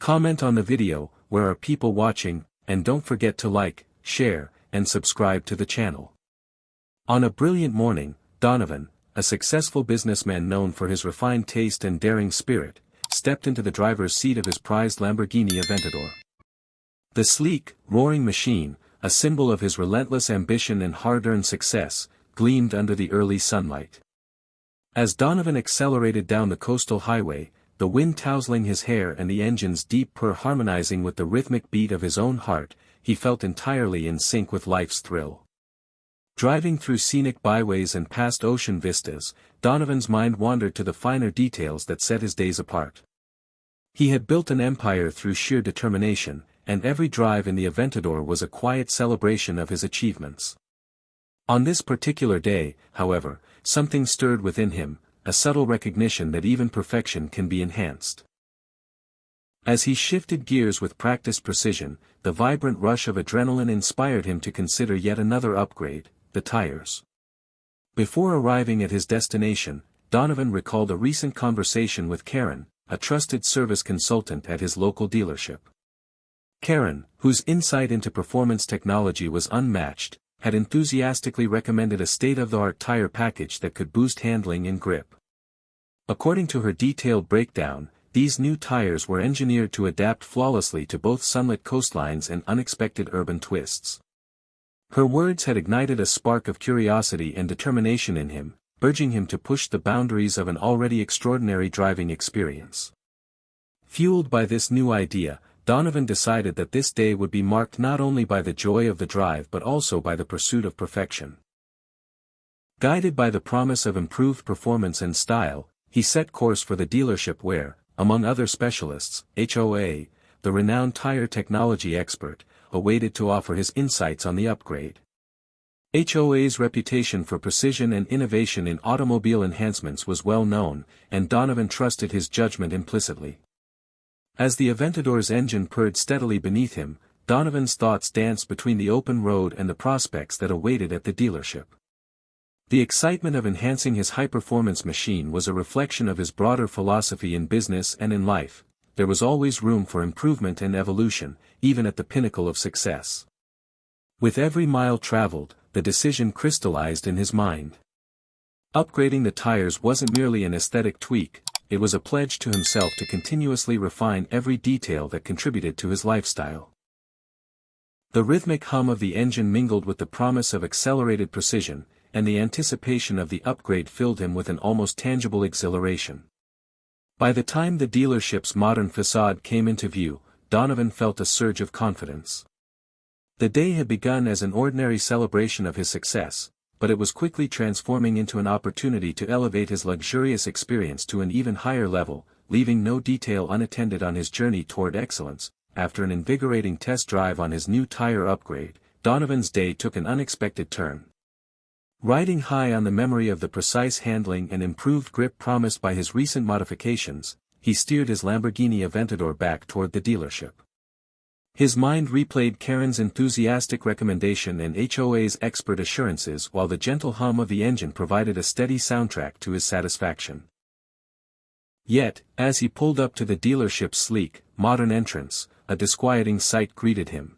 Comment on the video, where are people watching, and don't forget to like, share, and subscribe to the channel. On a brilliant morning, Donovan, a successful businessman known for his refined taste and daring spirit, stepped into the driver's seat of his prized Lamborghini Aventador. The sleek, roaring machine, a symbol of his relentless ambition and hard-earned success, gleamed under the early sunlight. As Donovan accelerated down the coastal highway, the wind tousling his hair and the engine's deep purr harmonizing with the rhythmic beat of his own heart, he felt entirely in sync with life's thrill. Driving through scenic byways and past ocean vistas, Donovan's mind wandered to the finer details that set his days apart. He had built an empire through sheer determination, and every drive in the Aventador was a quiet celebration of his achievements. On this particular day, however, something stirred within him, a subtle recognition that even perfection can be enhanced. As he shifted gears with practiced precision, the vibrant rush of adrenaline inspired him to consider yet another upgrade: the tires. Before arriving at his destination, Donovan recalled a recent conversation with Karen, a trusted service consultant at his local dealership. Karen, whose insight into performance technology was unmatched, had enthusiastically recommended a state-of-the-art tire package that could boost handling and grip. According to her detailed breakdown, these new tires were engineered to adapt flawlessly to both sunlit coastlines and unexpected urban twists. Her words had ignited a spark of curiosity and determination in him, urging him to push the boundaries of an already extraordinary driving experience. Fueled by this new idea, Donovan decided that this day would be marked not only by the joy of the drive but also by the pursuit of perfection. Guided by the promise of improved performance and style, he set course for the dealership where, among other specialists, HOA, the renowned tire technology expert, awaited to offer his insights on the upgrade. HOA's reputation for precision and innovation in automobile enhancements was well known, and Donovan trusted his judgment implicitly. As the Aventador's engine purred steadily beneath him, Donovan's thoughts danced between the open road and the prospects that awaited at the dealership. The excitement of enhancing his high-performance machine was a reflection of his broader philosophy in business and in life: there was always room for improvement and evolution, even at the pinnacle of success. With every mile traveled, the decision crystallized in his mind. Upgrading the tires wasn't merely an aesthetic tweak, it was a pledge to himself to continuously refine every detail that contributed to his lifestyle. The rhythmic hum of the engine mingled with the promise of accelerated precision, and the anticipation of the upgrade filled him with an almost tangible exhilaration. By the time the dealership's modern facade came into view, Donovan felt a surge of confidence. The day had begun as an ordinary celebration of his success, but it was quickly transforming into an opportunity to elevate his luxurious experience to an even higher level, leaving no detail unattended on his journey toward excellence. After an invigorating test drive on his new tire upgrade, Donovan's day took an unexpected turn. Riding high on the memory of the precise handling and improved grip promised by his recent modifications, he steered his Lamborghini Aventador back toward the dealership. His mind replayed Karen's enthusiastic recommendation and HOA's expert assurances while the gentle hum of the engine provided a steady soundtrack to his satisfaction. Yet, as he pulled up to the dealership's sleek, modern entrance, a disquieting sight greeted him.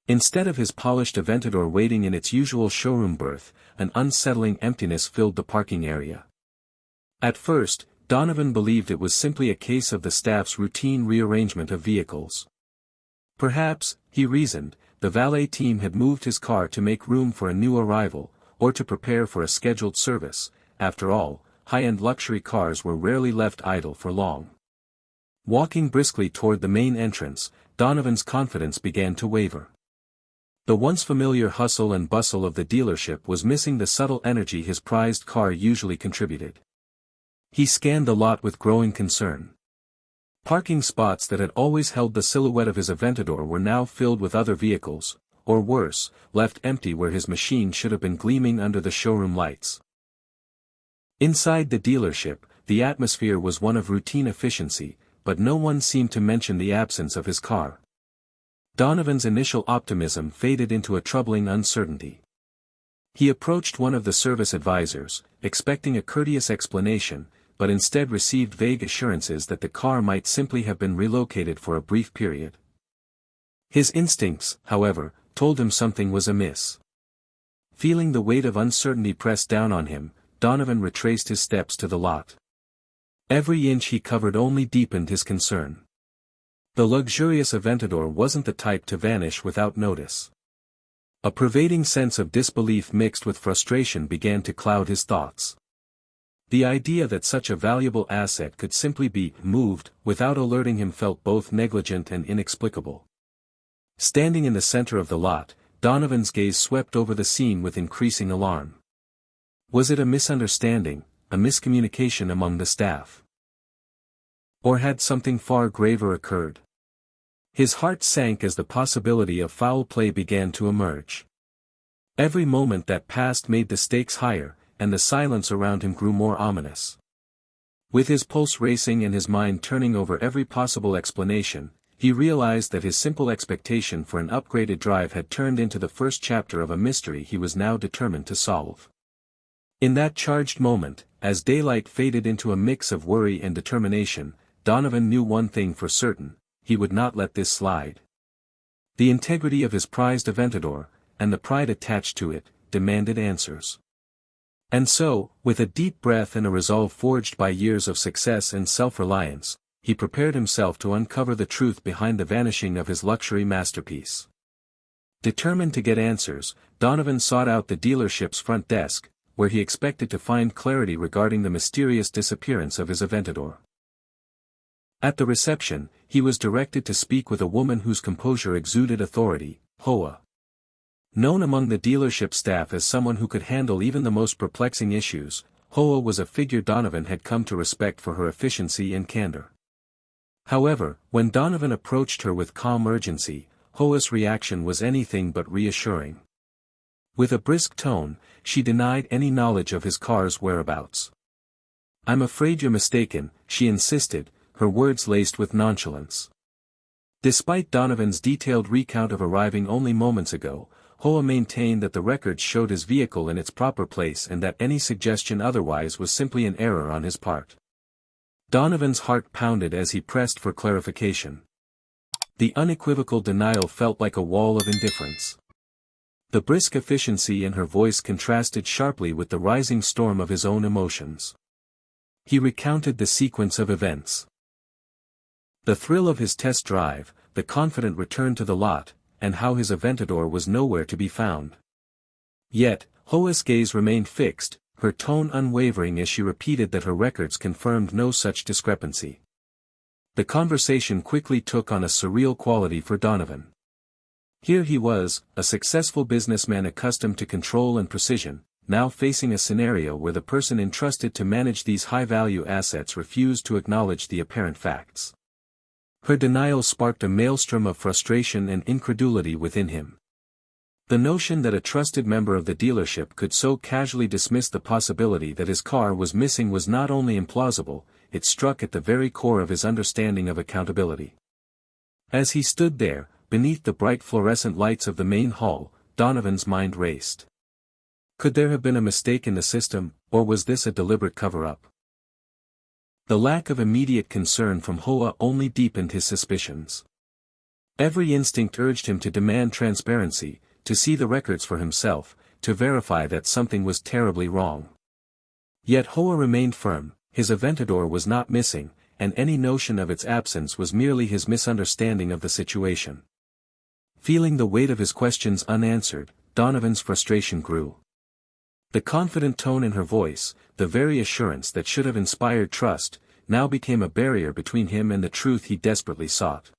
Instead of his polished Aventador waiting in its usual showroom berth, an unsettling emptiness filled the parking area. At first, Donovan believed it was simply a case of the staff's routine rearrangement of vehicles. Perhaps, he reasoned, the valet team had moved his car to make room for a new arrival, or to prepare for a scheduled service. After all, high-end luxury cars were rarely left idle for long. Walking briskly toward the main entrance, Donovan's confidence began to waver. The once familiar hustle and bustle of the dealership was missing the subtle energy his prized car usually contributed. He scanned the lot with growing concern. Parking spots that had always held the silhouette of his Aventador were now filled with other vehicles, or worse, left empty where his machine should have been gleaming under the showroom lights. Inside the dealership, the atmosphere was one of routine efficiency, but no one seemed to mention the absence of his car. Donovan's initial optimism faded into a troubling uncertainty. He approached one of the service advisors, expecting a courteous explanation, but instead received vague assurances that the car might simply have been relocated for a brief period. His instincts, however, told him something was amiss. Feeling the weight of uncertainty press down on him, Donovan retraced his steps to the lot. Every inch he covered only deepened his concern. The luxurious Aventador wasn't the type to vanish without notice. A pervading sense of disbelief mixed with frustration began to cloud his thoughts. The idea that such a valuable asset could simply be moved without alerting him felt both negligent and inexplicable. Standing in the center of the lot, Donovan's gaze swept over the scene with increasing alarm. Was it a misunderstanding, a miscommunication among the staff? Or had something far graver occurred? His heart sank as the possibility of foul play began to emerge. Every moment that passed made the stakes higher, and the silence around him grew more ominous. With his pulse racing and his mind turning over every possible explanation, he realized that his simple expectation for an upgraded drive had turned into the first chapter of a mystery he was now determined to solve. In that charged moment, as daylight faded into a mix of worry and determination, Donovan knew one thing for certain: he would not let this slide. The integrity of his prized Aventador, and the pride attached to it, demanded answers. And so, with a deep breath and a resolve forged by years of success and self-reliance, he prepared himself to uncover the truth behind the vanishing of his luxury masterpiece. Determined to get answers, Donovan sought out the dealership's front desk, where he expected to find clarity regarding the mysterious disappearance of his Aventador. At the reception, he was directed to speak with a woman whose composure exuded authority, HOA. Known among the dealership staff as someone who could handle even the most perplexing issues, HOA was a figure Donovan had come to respect for her efficiency and candor. However, when Donovan approached her with calm urgency, HOA's reaction was anything but reassuring. With a brisk tone, she denied any knowledge of his car's whereabouts. "I'm afraid you're mistaken," she insisted, her words laced with nonchalance. Despite Donovan's detailed recount of arriving only moments ago, HOA maintained that the records showed his vehicle in its proper place and that any suggestion otherwise was simply an error on his part. Donovan's heart pounded as he pressed for clarification. The unequivocal denial felt like a wall of indifference. The brisk efficiency in her voice contrasted sharply with the rising storm of his own emotions. He recounted the sequence of events. The thrill of his test drive, the confident return to the lot, and how his Aventador was nowhere to be found. Yet, HOA's gaze remained fixed, her tone unwavering as she repeated that her records confirmed no such discrepancy. The conversation quickly took on a surreal quality for Donovan. Here he was, a successful businessman accustomed to control and precision, now facing a scenario where the person entrusted to manage these high-value assets refused to acknowledge the apparent facts. Her denial sparked a maelstrom of frustration and incredulity within him. The notion that a trusted member of the dealership could so casually dismiss the possibility that his car was missing was not only implausible, it struck at the very core of his understanding of accountability. As he stood there, beneath the bright fluorescent lights of the main hall, Donovan's mind raced. Could there have been a mistake in the system, or was this a deliberate cover-up? The lack of immediate concern from HOA only deepened his suspicions. Every instinct urged him to demand transparency, to see the records for himself, to verify that something was terribly wrong. Yet HOA remained firm, his Aventador was not missing, and any notion of its absence was merely his misunderstanding of the situation. Feeling the weight of his questions unanswered, Donovan's frustration grew. The confident tone in her voice, the very assurance that should have inspired trust, now became a barrier between him and the truth he desperately sought.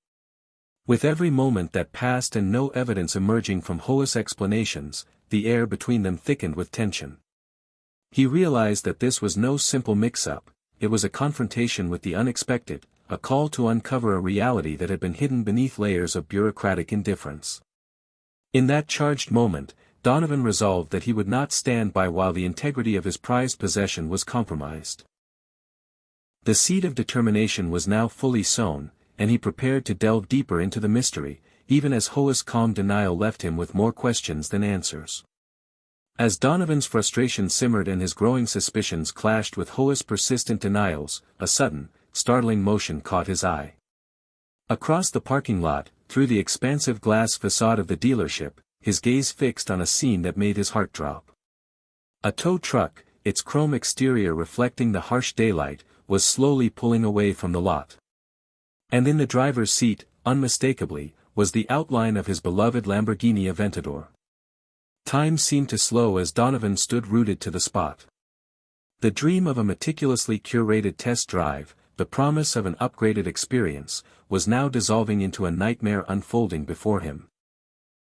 With every moment that passed and no evidence emerging from HOA's explanations, the air between them thickened with tension. He realized that this was no simple mix-up, it was a confrontation with the unexpected, a call to uncover a reality that had been hidden beneath layers of bureaucratic indifference. In that charged moment, Donovan resolved that he would not stand by while the integrity of his prized possession was compromised. The seed of determination was now fully sown, and he prepared to delve deeper into the mystery, even as HOA's calm denial left him with more questions than answers. As Donovan's frustration simmered and his growing suspicions clashed with HOA's persistent denials, a sudden, startling motion caught his eye. Across the parking lot, through the expansive glass facade of the dealership, his gaze fixed on a scene that made his heart drop. A tow truck, its chrome exterior reflecting the harsh daylight, was slowly pulling away from the lot. And in the driver's seat, unmistakably, was the outline of his beloved Lamborghini Aventador. Time seemed to slow as Donovan stood rooted to the spot. The dream of a meticulously curated test drive, the promise of an upgraded experience, was now dissolving into a nightmare unfolding before him.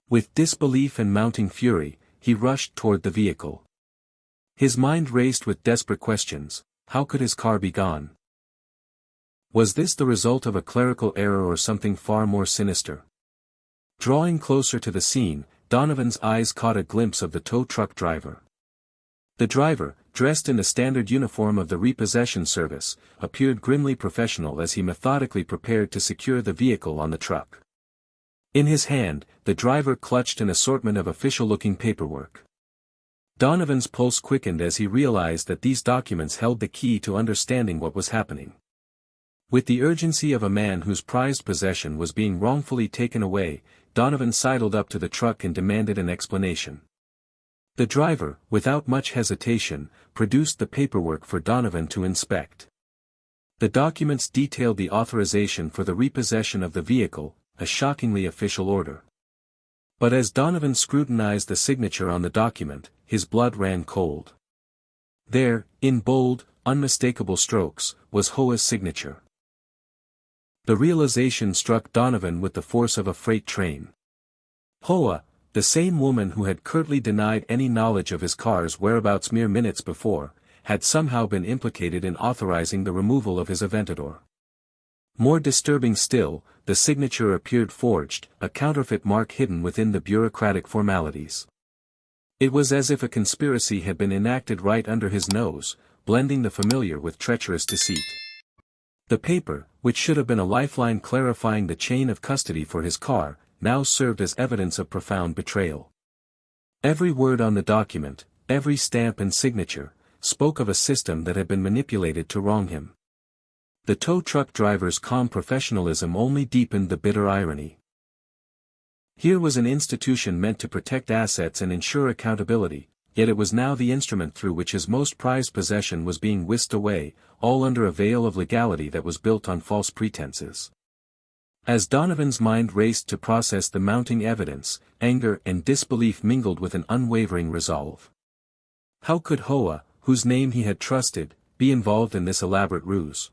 With disbelief and mounting fury, he rushed toward the vehicle. His mind raced with desperate questions. How could his car be gone? Was this the result of a clerical error or something far more sinister? Drawing closer to the scene, Donovan's eyes caught a glimpse of the tow truck driver. The driver, dressed in the standard uniform of the repossession service, appeared grimly professional as he methodically prepared to secure the vehicle on the truck. In his hand, the driver clutched an assortment of official-looking paperwork. Donovan's pulse quickened as he realized that these documents held the key to understanding what was happening. With the urgency of a man whose prized possession was being wrongfully taken away, Donovan sidled up to the truck and demanded an explanation. The driver, without much hesitation, produced the paperwork for Donovan to inspect. The documents detailed the authorization for the repossession of the vehicle, a shockingly official order. But as Donovan scrutinized the signature on the document, his blood ran cold. There, in bold, unmistakable strokes, was HOA's signature. The realization struck Donovan with the force of a freight train. HOA, the same woman who had curtly denied any knowledge of his car's whereabouts mere minutes before, had somehow been implicated in authorizing the removal of his Aventador. More disturbing still, the signature appeared forged, a counterfeit mark hidden within the bureaucratic formalities. It was as if a conspiracy had been enacted right under his nose, blending the familiar with treacherous deceit. The paper, which should have been a lifeline clarifying the chain of custody for his car, now served as evidence of profound betrayal. Every word on the document, every stamp and signature, spoke of a system that had been manipulated to wrong him. The tow truck driver's calm professionalism only deepened the bitter irony. Here was an institution meant to protect assets and ensure accountability, yet it was now the instrument through which his most prized possession was being whisked away, all under a veil of legality that was built on false pretenses. As Donovan's mind raced to process the mounting evidence, anger and disbelief mingled with an unwavering resolve. How could HOA, whose name he had trusted, be involved in this elaborate ruse?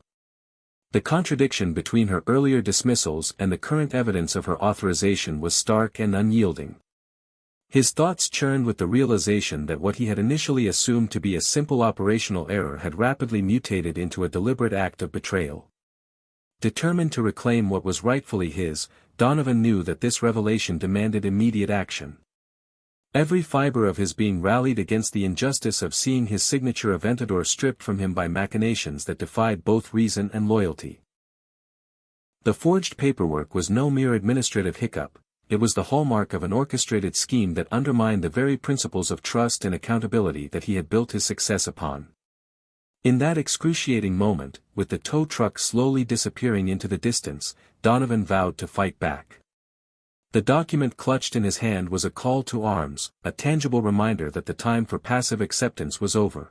The contradiction between her earlier dismissals and the current evidence of her authorization was stark and unyielding. His thoughts churned with the realization that what he had initially assumed to be a simple operational error had rapidly mutated into a deliberate act of betrayal. Determined to reclaim what was rightfully his, Donovan knew that this revelation demanded immediate action. Every fiber of his being rallied against the injustice of seeing his signature Aventador stripped from him by machinations that defied both reason and loyalty. The forged paperwork was no mere administrative hiccup, it was the hallmark of an orchestrated scheme that undermined the very principles of trust and accountability that he had built his success upon. In that excruciating moment, with the tow truck slowly disappearing into the distance, Donovan vowed to fight back. The document clutched in his hand was a call to arms, a tangible reminder that the time for passive acceptance was over.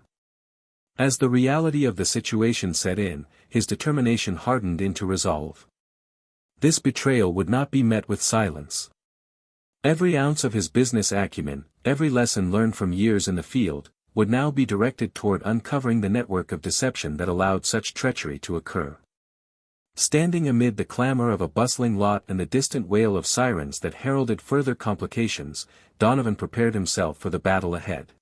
As the reality of the situation set in, his determination hardened into resolve. This betrayal would not be met with silence. Every ounce of his business acumen, every lesson learned from years in the field, would now be directed toward uncovering the network of deception that allowed such treachery to occur. Standing amid the clamor of a bustling lot and the distant wail of sirens that heralded further complications, Donovan prepared himself for the battle ahead.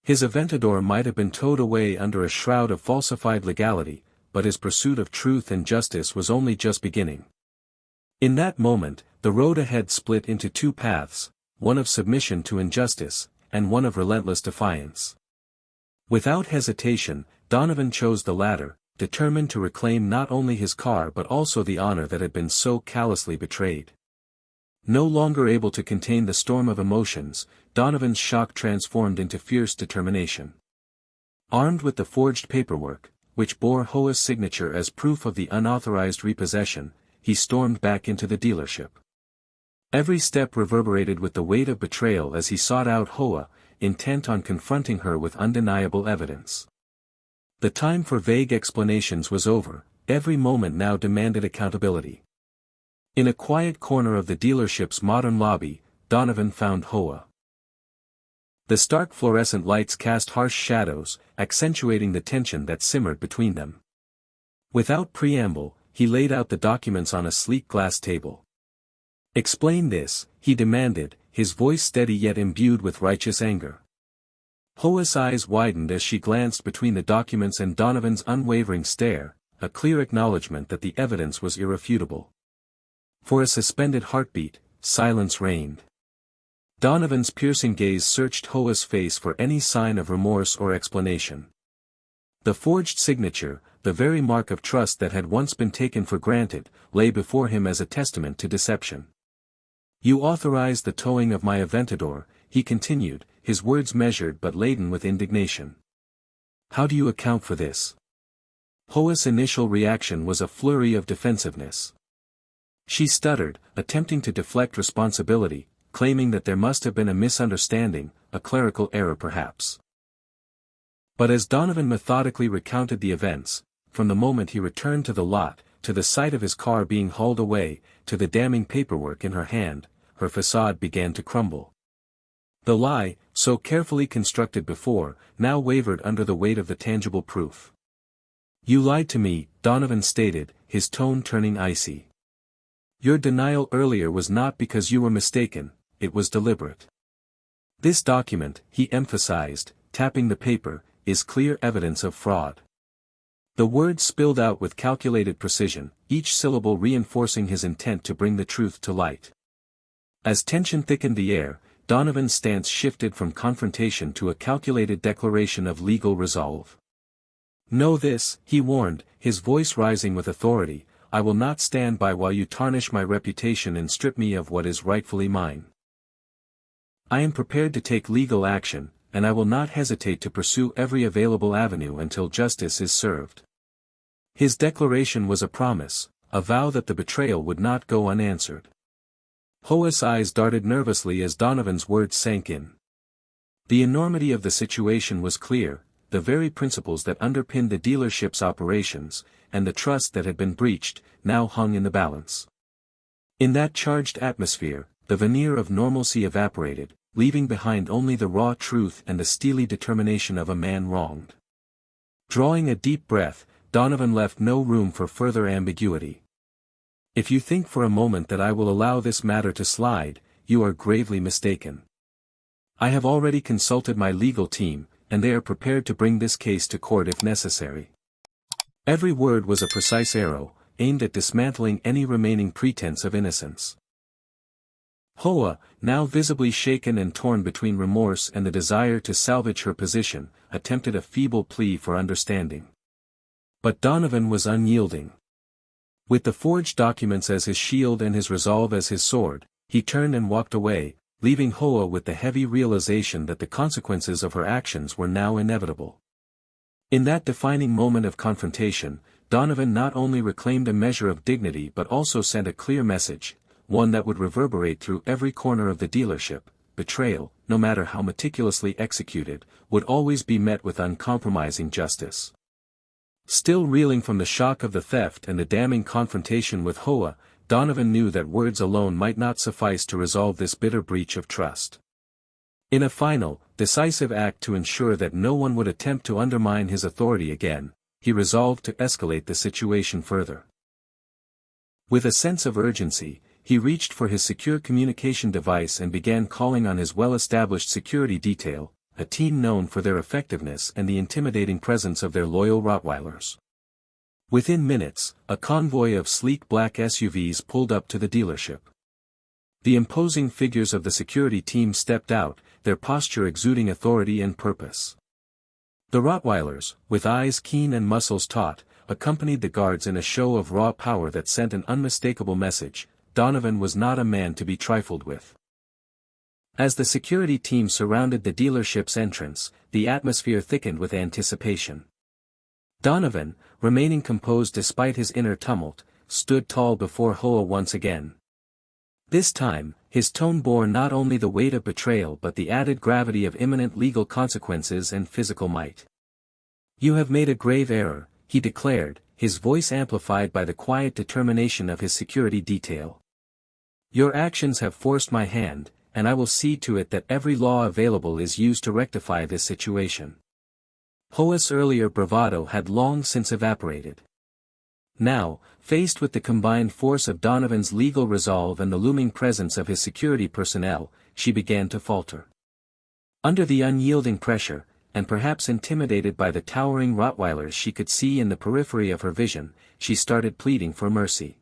His Aventador might have been towed away under a shroud of falsified legality, but his pursuit of truth and justice was only just beginning. In that moment, the road ahead split into two paths, one of submission to injustice, and one of relentless defiance. Without hesitation, Donovan chose the latter, determined to reclaim not only his car but also the honor that had been so callously betrayed. No longer able to contain the storm of emotions, Donovan's shock transformed into fierce determination. Armed with the forged paperwork, which bore HOA's signature as proof of the unauthorized repossession, he stormed back into the dealership. Every step reverberated with the weight of betrayal as he sought out HOA, intent on confronting her with undeniable evidence. The time for vague explanations was over, every moment now demanded accountability. In a quiet corner of the dealership's modern lobby, Donovan found HOA. The stark fluorescent lights cast harsh shadows, accentuating the tension that simmered between them. Without preamble, he laid out the documents on a sleek glass table. "Explain this," he demanded, his voice steady yet imbued with righteous anger. HOA's eyes widened as she glanced between the documents and Donovan's unwavering stare, a clear acknowledgement that the evidence was irrefutable. For a suspended heartbeat, silence reigned. Donovan's piercing gaze searched HOA's face for any sign of remorse or explanation. The forged signature, the very mark of trust that had once been taken for granted, lay before him as a testament to deception. "You authorized the towing of my Aventador," he continued, his words measured but laden with indignation. "How do you account for this?" HOA's initial reaction was a flurry of defensiveness. She stuttered, attempting to deflect responsibility, claiming that there must have been a misunderstanding, a clerical error perhaps. But as Donovan methodically recounted the events, from the moment he returned to the lot, to the sight of his car being hauled away, to the damning paperwork in her hand, her facade began to crumble. The lie, so carefully constructed before, now wavered under the weight of the tangible proof. "You lied to me," Donovan stated, his tone turning icy. "Your denial earlier was not because you were mistaken, it was deliberate. This document," he emphasized, tapping the paper, "is clear evidence of fraud." The words spilled out with calculated precision, each syllable reinforcing his intent to bring the truth to light. As tension thickened the air, Donovan's stance shifted from confrontation to a calculated declaration of legal resolve. "Know this," he warned, his voice rising with authority, "I will not stand by while you tarnish my reputation and strip me of what is rightfully mine. I am prepared to take legal action, and I will not hesitate to pursue every available avenue until justice is served." His declaration was a promise, a vow that the betrayal would not go unanswered. HOA's eyes darted nervously as Donovan's words sank in. The enormity of the situation was clear, the very principles that underpinned the dealership's operations, and the trust that had been breached, now hung in the balance. In that charged atmosphere, the veneer of normalcy evaporated, leaving behind only the raw truth and the steely determination of a man wronged. Drawing a deep breath, Donovan left no room for further ambiguity. "If you think for a moment that I will allow this matter to slide, you are gravely mistaken. I have already consulted my legal team, and they are prepared to bring this case to court if necessary." Every word was a precise arrow, aimed at dismantling any remaining pretense of innocence. HOA, now visibly shaken and torn between remorse and the desire to salvage her position, attempted a feeble plea for understanding. But Donovan was unyielding. With the forged documents as his shield and his resolve as his sword, he turned and walked away, leaving HOA with the heavy realization that the consequences of her actions were now inevitable. In that defining moment of confrontation, Donovan not only reclaimed a measure of dignity but also sent a clear message, one that would reverberate through every corner of the dealership: betrayal, no matter how meticulously executed, would always be met with uncompromising justice. Still reeling from the shock of the theft and the damning confrontation with HOA, Donovan knew that words alone might not suffice to resolve this bitter breach of trust. In a final, decisive act to ensure that no one would attempt to undermine his authority again, he resolved to escalate the situation further. With a sense of urgency, he reached for his secure communication device and began calling on his well-established security detail, a team known for their effectiveness and the intimidating presence of their loyal Rottweilers. Within minutes, a convoy of sleek black SUVs pulled up to the dealership. The imposing figures of the security team stepped out, their posture exuding authority and purpose. The Rottweilers, with eyes keen and muscles taut, accompanied the guards in a show of raw power that sent an unmistakable message: Donovan was not a man to be trifled with. As the security team surrounded the dealership's entrance, the atmosphere thickened with anticipation. Donovan, remaining composed despite his inner tumult, stood tall before HOA once again. This time, his tone bore not only the weight of betrayal but the added gravity of imminent legal consequences and physical might. "You have made a grave error," he declared, his voice amplified by the quiet determination of his security detail. "Your actions have forced my hand, and I will see to it that every law available is used to rectify this situation." HOA's earlier bravado had long since evaporated. Now, faced with the combined force of Donovan's legal resolve and the looming presence of his security personnel, she began to falter. Under the unyielding pressure, and perhaps intimidated by the towering Rottweilers she could see in the periphery of her vision, she started pleading for mercy.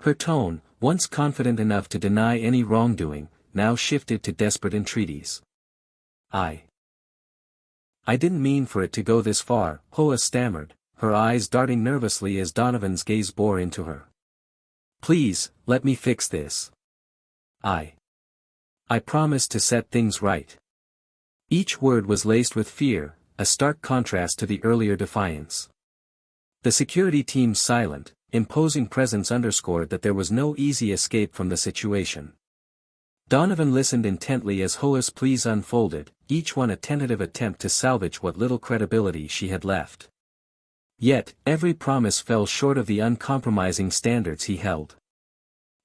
Her tone, once confident enough to deny any wrongdoing, now shifted to desperate entreaties. I didn't mean for it to go this far," HOA stammered, her eyes darting nervously as Donovan's gaze bore into her. "Please, let me fix this. I promise to set things right." Each word was laced with fear, a stark contrast to the earlier defiance. The security team's silent, imposing presence underscored that there was no easy escape from the situation. Donovan listened intently as HOA's pleas unfolded, each one a tentative attempt to salvage what little credibility she had left. Yet, every promise fell short of the uncompromising standards he held.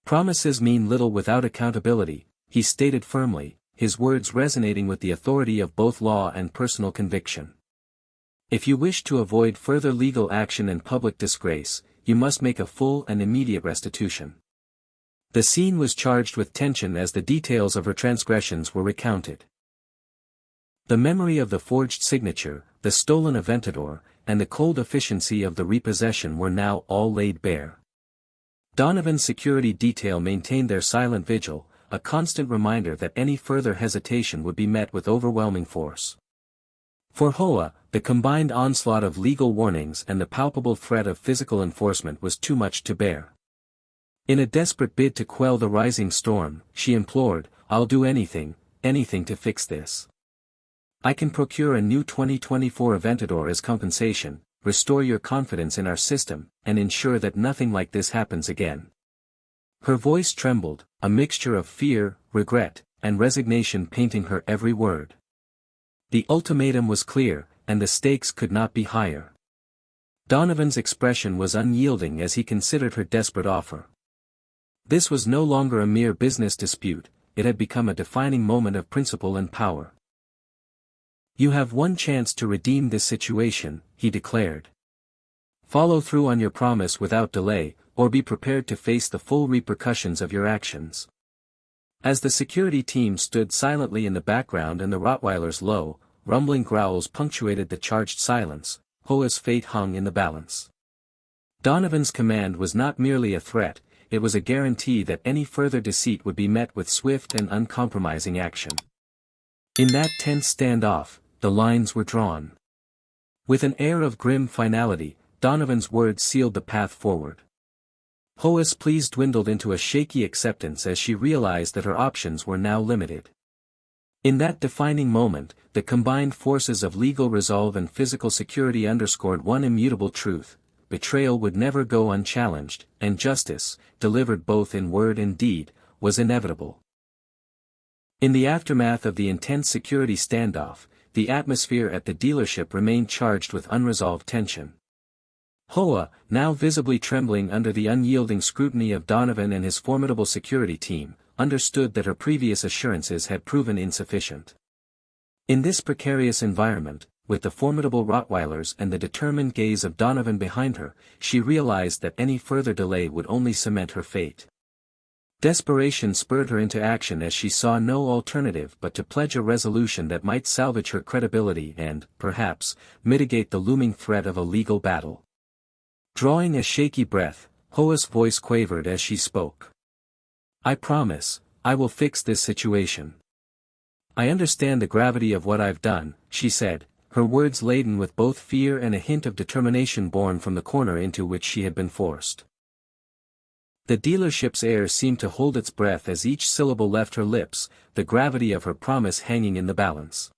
"Promises mean little without accountability," he stated firmly, his words resonating with the authority of both law and personal conviction. "If you wish to avoid further legal action and public disgrace, you must make a full and immediate restitution." The scene was charged with tension as the details of her transgressions were recounted. The memory of the forged signature, the stolen Aventador, and the cold efficiency of the repossession were now all laid bare. Donovan's security detail maintained their silent vigil, a constant reminder that any further hesitation would be met with overwhelming force. For HOA, the combined onslaught of legal warnings and the palpable threat of physical enforcement was too much to bear. In a desperate bid to quell the rising storm, she implored, "I'll do anything to fix this. I can procure a new 2024 Aventador as compensation, restore your confidence in our system, and ensure that nothing like this happens again." Her voice trembled, a mixture of fear, regret, and resignation painting her every word. The ultimatum was clear, and the stakes could not be higher. Donovan's expression was unyielding as he considered her desperate offer. This was no longer a mere business dispute, it had become a defining moment of principle and power. "You have one chance to redeem this situation," he declared. "Follow through on your promise without delay, or be prepared to face the full repercussions of your actions." As the security team stood silently in the background and the Rottweiler's low, rumbling growls punctuated the charged silence, HOA's fate hung in the balance. Donovan's command was not merely a threat, it was a guarantee that any further deceit would be met with swift and uncompromising action. In that tense standoff, the lines were drawn. With an air of grim finality, Donovan's words sealed the path forward. HOA's pleas dwindled into a shaky acceptance as she realized that her options were now limited. In that defining moment, the combined forces of legal resolve and physical security underscored one immutable truth: betrayal would never go unchallenged, and justice, delivered both in word and deed, was inevitable. In the aftermath of the intense security standoff, the atmosphere at the dealership remained charged with unresolved tension. HOA, now visibly trembling under the unyielding scrutiny of Donovan and his formidable security team, understood that her previous assurances had proven insufficient. In this precarious environment, with the formidable Rottweilers and the determined gaze of Donovan behind her, she realized that any further delay would only cement her fate. Desperation spurred her into action as she saw no alternative but to pledge a resolution that might salvage her credibility and, perhaps, mitigate the looming threat of a legal battle. Drawing a shaky breath, HOA's voice quavered as she spoke. "I promise, I will fix this situation. I understand the gravity of what I've done," she said, her words laden with both fear and a hint of determination born from the corner into which she had been forced. The dealership's air seemed to hold its breath as each syllable left her lips, the gravity of her promise hanging in the balance.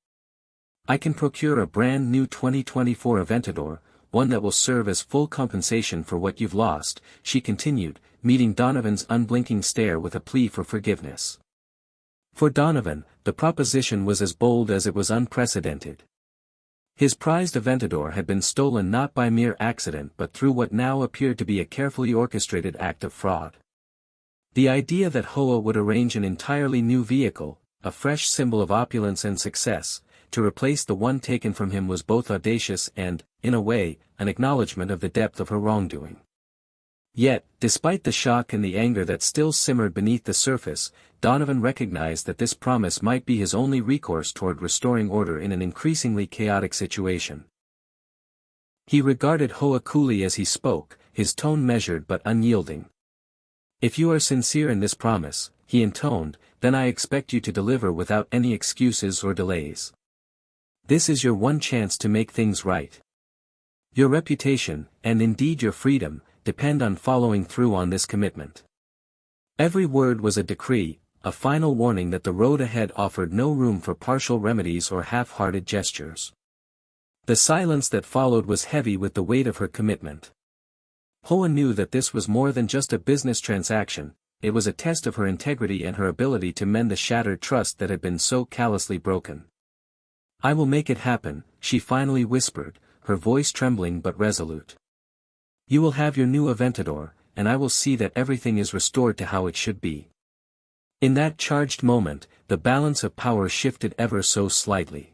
I can procure a brand new 2024 Aventador, one that will serve as full compensation for what you've lost, she continued, meeting Donovan's unblinking stare with a plea for forgiveness. For Donovan, the proposition was as bold as it was unprecedented. His prized Aventador had been stolen not by mere accident but through what now appeared to be a carefully orchestrated act of fraud. The idea that HOA would arrange an entirely new vehicle, a fresh symbol of opulence and success, to replace the one taken from him was both audacious and, in a way, an acknowledgement of the depth of her wrongdoing. Yet, despite the shock and the anger that still simmered beneath the surface, Donovan recognized that this promise might be his only recourse toward restoring order in an increasingly chaotic situation. He regarded HOA coolly as he spoke, his tone measured but unyielding. "If you are sincere in this promise," he intoned, "then I expect you to deliver without any excuses or delays. This is your one chance to make things right. Your reputation, and indeed your freedom, depend on following through on this commitment." Every word was a decree, a final warning that the road ahead offered no room for partial remedies or half-hearted gestures. The silence that followed was heavy with the weight of her commitment. HOA knew that this was more than just a business transaction, it was a test of her integrity and her ability to mend the shattered trust that had been so callously broken. "I will make it happen," she finally whispered, her voice trembling but resolute. "You will have your new Aventador, and I will see that everything is restored to how it should be." In that charged moment, the balance of power shifted ever so slightly.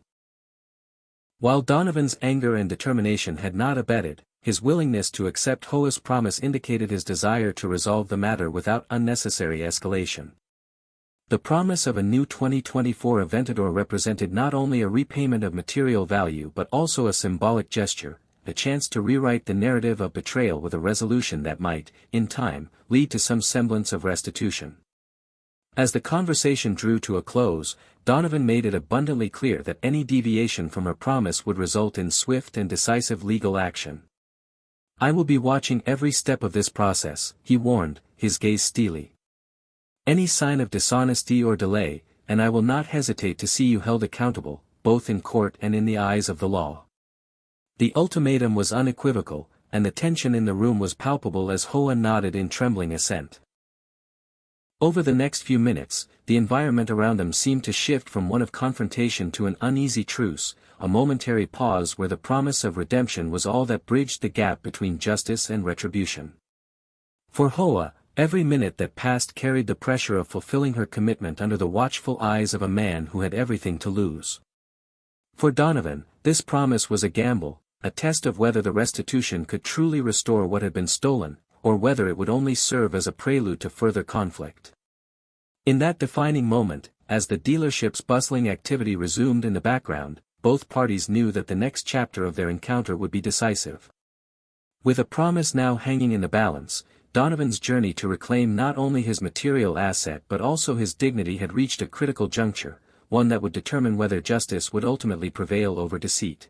While Donovan's anger and determination had not abated, his willingness to accept HOA's promise indicated his desire to resolve the matter without unnecessary escalation. The promise of a new 2024 Aventador represented not only a repayment of material value but also a symbolic gesture, a chance to rewrite the narrative of betrayal with a resolution that might, in time, lead to some semblance of restitution. As the conversation drew to a close, Donovan made it abundantly clear that any deviation from her promise would result in swift and decisive legal action. "I will be watching every step of this process," he warned, his gaze steely. "Any sign of dishonesty or delay, and I will not hesitate to see you held accountable, both in court and in the eyes of the law." The ultimatum was unequivocal, and the tension in the room was palpable as HOA nodded in trembling assent. Over the next few minutes, the environment around them seemed to shift from one of confrontation to an uneasy truce, a momentary pause where the promise of redemption was all that bridged the gap between justice and retribution. For HOA, every minute that passed carried the pressure of fulfilling her commitment under the watchful eyes of a man who had everything to lose. For Donovan, this promise was a gamble, a test of whether the restitution could truly restore what had been stolen, or whether it would only serve as a prelude to further conflict. In that defining moment, as the dealership's bustling activity resumed in the background, both parties knew that the next chapter of their encounter would be decisive. With a promise now hanging in the balance, Donovan's journey to reclaim not only his material asset but also his dignity had reached a critical juncture, one that would determine whether justice would ultimately prevail over deceit.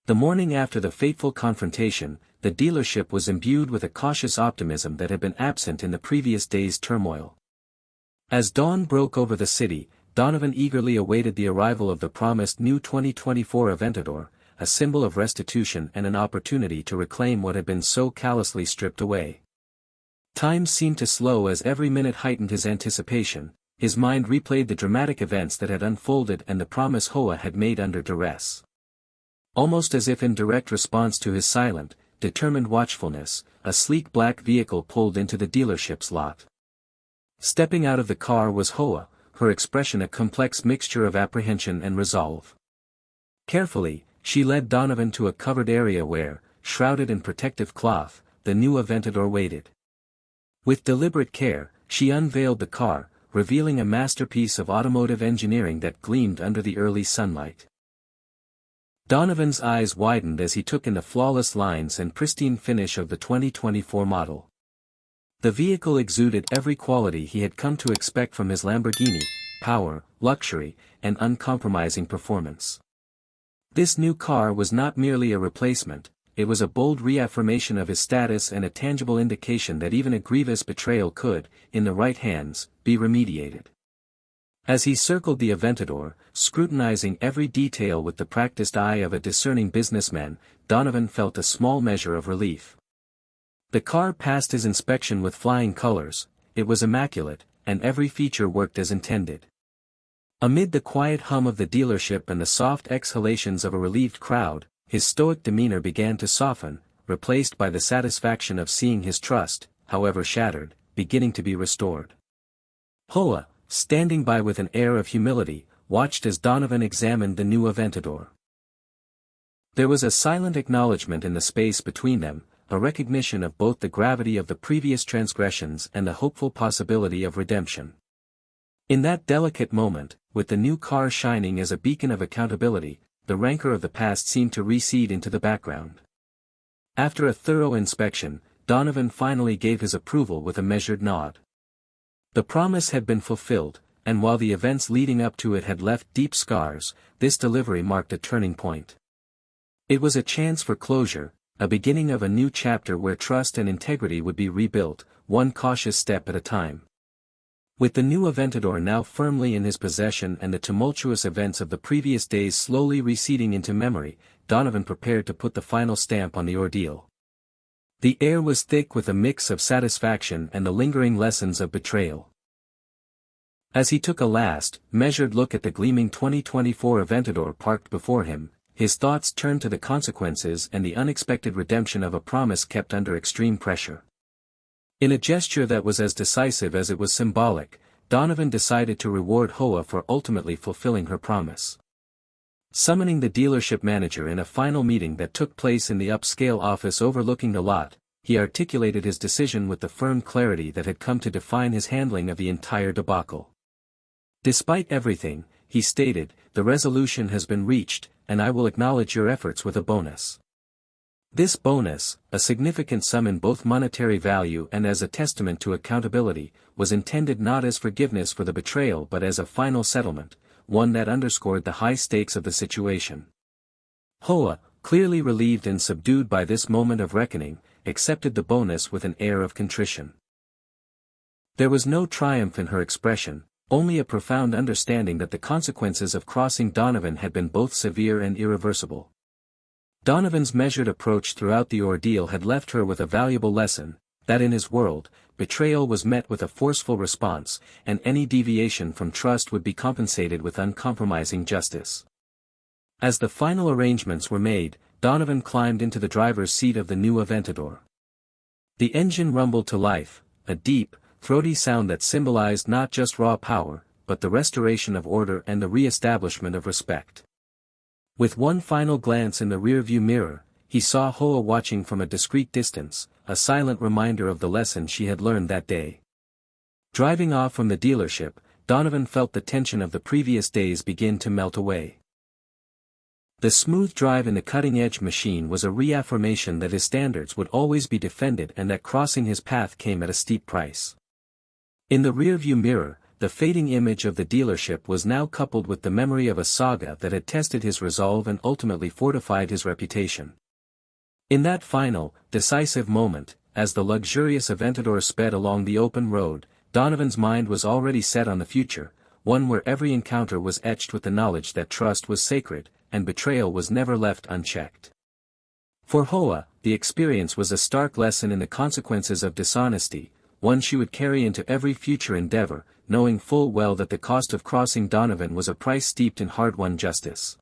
The morning after the fateful confrontation, the dealership was imbued with a cautious optimism that had been absent in the previous day's turmoil. As dawn broke over the city, Donovan eagerly awaited the arrival of the promised new 2024 Aventador, a symbol of restitution and an opportunity to reclaim what had been so callously stripped away. Time seemed to slow as every minute heightened his anticipation, his mind replayed the dramatic events that had unfolded and the promise HOA had made under duress. Almost as if in direct response to his silent, determined watchfulness, a sleek black vehicle pulled into the dealership's lot. Stepping out of the car was HOA, her expression a complex mixture of apprehension and resolve. Carefully, she led Donovan to a covered area where, shrouded in protective cloth, the new Aventador waited. With deliberate care, she unveiled the car, revealing a masterpiece of automotive engineering that gleamed under the early sunlight. Donovan's eyes widened as he took in the flawless lines and pristine finish of the 2024 model. The vehicle exuded every quality he had come to expect from his Lamborghini: power, luxury, and uncompromising performance. This new car was not merely a replacement, it was a bold reaffirmation of his status and a tangible indication that even a grievous betrayal could, in the right hands, be remediated. As he circled the Aventador, scrutinizing every detail with the practiced eye of a discerning businessman, Donovan felt a small measure of relief. The car passed his inspection with flying colors, it was immaculate, and every feature worked as intended. Amid the quiet hum of the dealership and the soft exhalations of a relieved crowd, his stoic demeanor began to soften, replaced by the satisfaction of seeing his trust, however shattered, beginning to be restored. HOA, standing by with an air of humility, watched as Donovan examined the new Aventador. There was a silent acknowledgement in the space between them, a recognition of both the gravity of the previous transgressions and the hopeful possibility of redemption. In that delicate moment, with the new car shining as a beacon of accountability, the rancor of the past seemed to recede into the background. After a thorough inspection, Donovan finally gave his approval with a measured nod. The promise had been fulfilled, and while the events leading up to it had left deep scars, this delivery marked a turning point. It was a chance for closure, a beginning of a new chapter where trust and integrity would be rebuilt, one cautious step at a time. With the new Aventador now firmly in his possession and the tumultuous events of the previous days slowly receding into memory, Donovan prepared to put the final stamp on the ordeal. The air was thick with a mix of satisfaction and the lingering lessons of betrayal. As he took a last, measured look at the gleaming 2024 Aventador parked before him, his thoughts turned to the consequences and the unexpected redemption of a promise kept under extreme pressure. In a gesture that was as decisive as it was symbolic, Donovan decided to reward HOA for ultimately fulfilling her promise. Summoning the dealership manager in a final meeting that took place in the upscale office overlooking the lot, he articulated his decision with the firm clarity that had come to define his handling of the entire debacle. Despite everything, he stated, the resolution has been reached, and I will acknowledge your efforts with a bonus. This bonus, a significant sum in both monetary value and as a testament to accountability, was intended not as forgiveness for the betrayal but as a final settlement, one that underscored the high stakes of the situation. HOA, clearly relieved and subdued by this moment of reckoning, accepted the bonus with an air of contrition. There was no triumph in her expression, only a profound understanding that the consequences of crossing Donovan had been both severe and irreversible. Donovan's measured approach throughout the ordeal had left her with a valuable lesson, that in his world, betrayal was met with a forceful response, and any deviation from trust would be compensated with uncompromising justice. As the final arrangements were made, Donovan climbed into the driver's seat of the new Aventador. The engine rumbled to life, a deep, throaty sound that symbolized not just raw power, but the restoration of order and the re-establishment of respect. With one final glance in the rearview mirror, he saw HOA watching from a discreet distance, a silent reminder of the lesson she had learned that day. Driving off from the dealership, Donovan felt the tension of the previous days begin to melt away. The smooth drive in the cutting-edge machine was a reaffirmation that his standards would always be defended and that crossing his path came at a steep price. In the rearview mirror, the fading image of the dealership was now coupled with the memory of a saga that had tested his resolve and ultimately fortified his reputation. In that final, decisive moment, as the luxurious Aventador sped along the open road, Donovan's mind was already set on the future, one where every encounter was etched with the knowledge that trust was sacred, and betrayal was never left unchecked. For HOA, the experience was a stark lesson in the consequences of dishonesty, one she would carry into every future endeavor, knowing full well that the cost of crossing Donovan was a price steeped in hard-won justice.